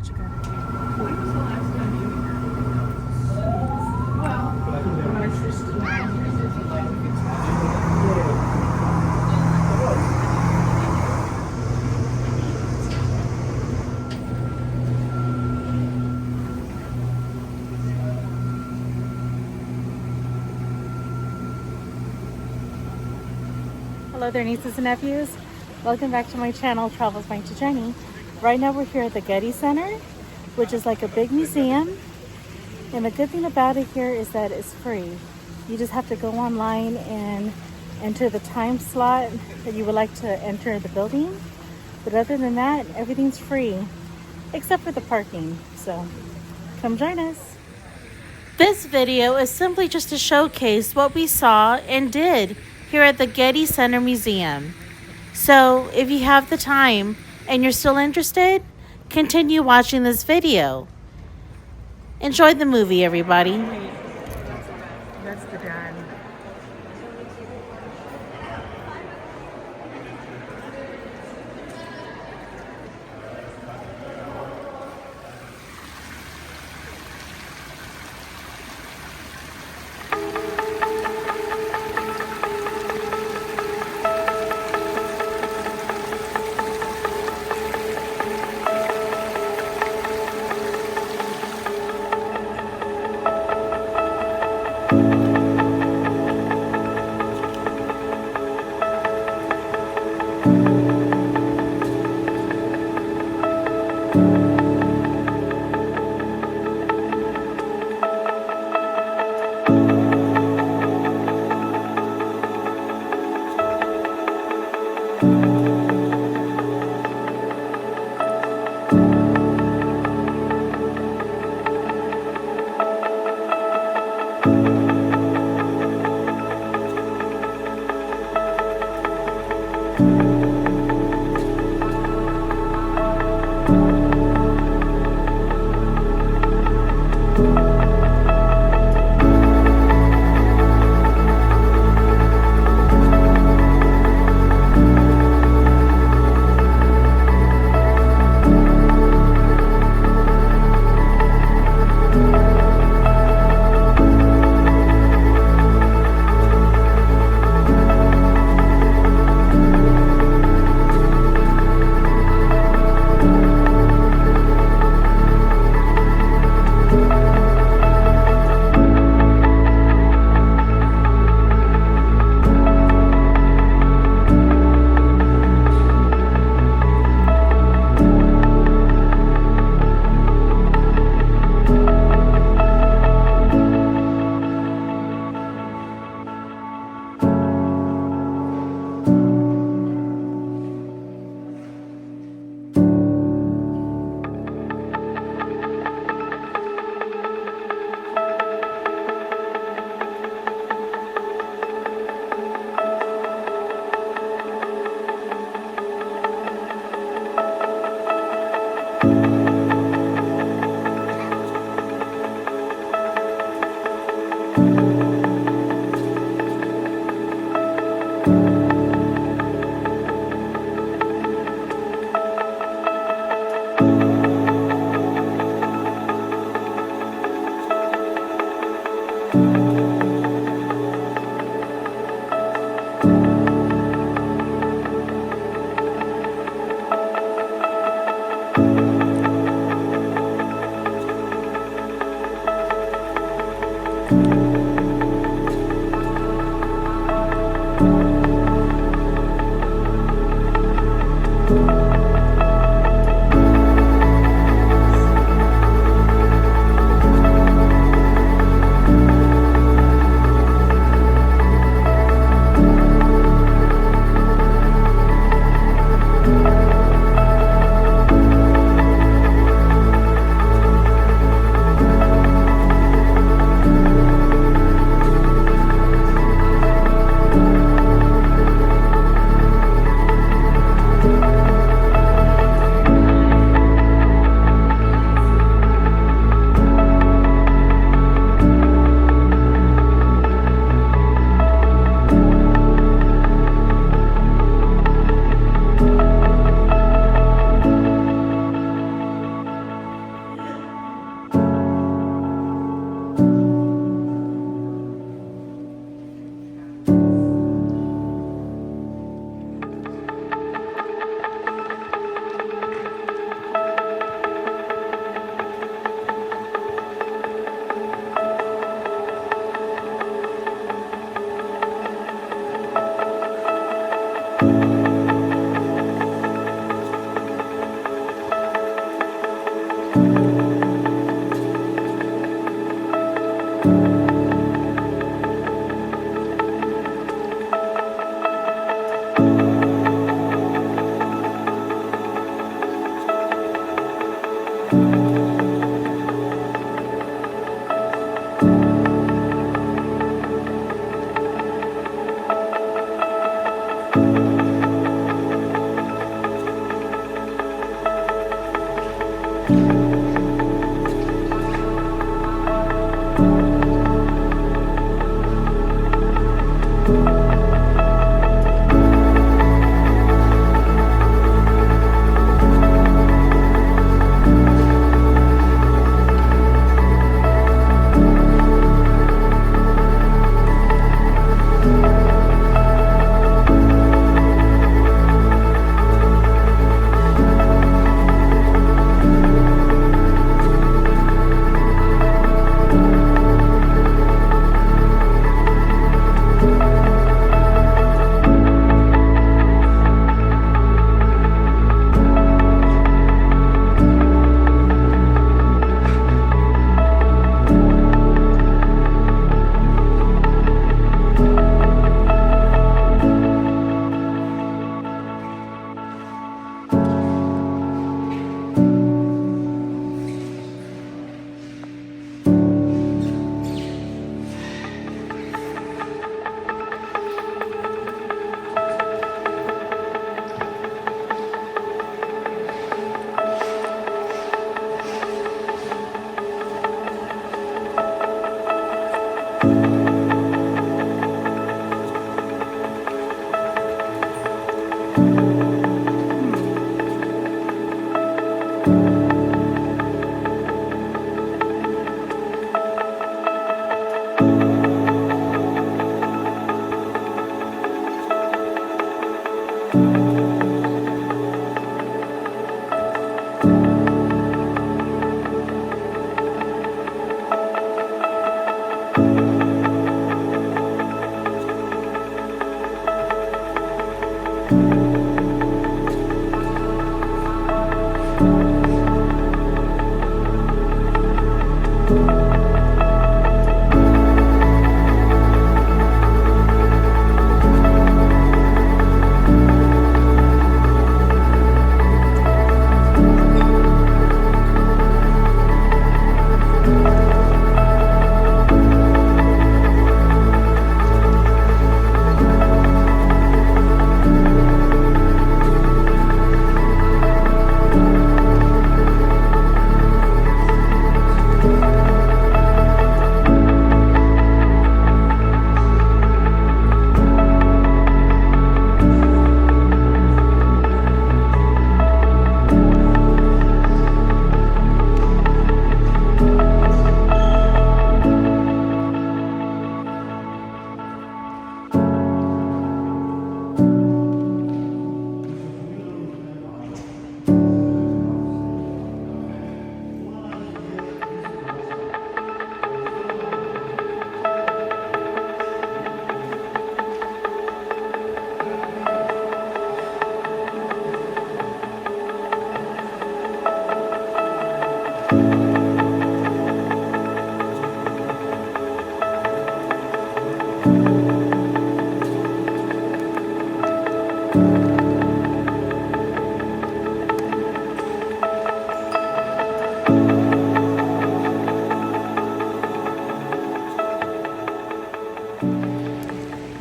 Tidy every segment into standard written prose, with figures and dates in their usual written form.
She got it. When was the last time you were here? Well, when I first came down here, there's a light that gets Hello there, nieces and nephews. Welcome back to my channel, Travels by Auntie Jennie. Right now we're here at the Getty Center, which is like a big museum. And the good thing about it here is that it's free. You just have to go online and enter the time slot that you would like to enter the building. But other than that, everything's free, except for the parking. So come join us. This video is simply just to showcase what we saw and did here at the Getty Center Museum. So if you have the time and you're still interested, continue watching this video. Enjoy the movie, everybody. That's the dad.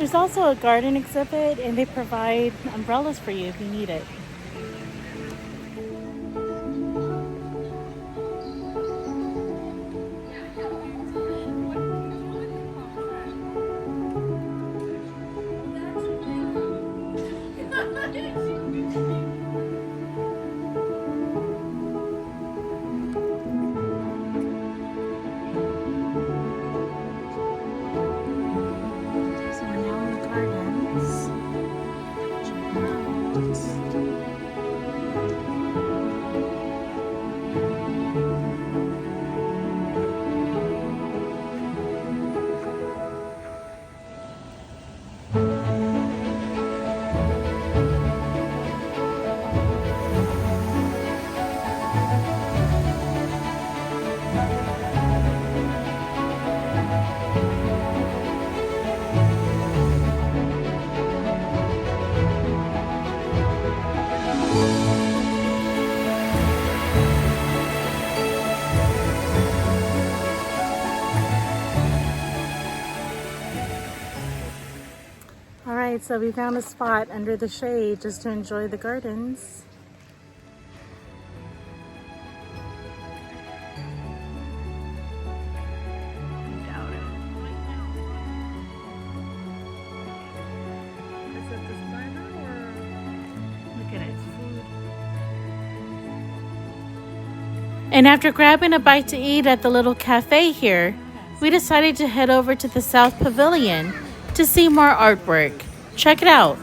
There's also a garden exhibit, and they provide umbrellas for you if you need it. So we're now in the gardens. Check it All right, so we found a spot under the shade just to enjoy the gardens. And after grabbing a bite to eat at the little cafe here, we decided to head over to the South Pavilion to see more artwork. Check it out.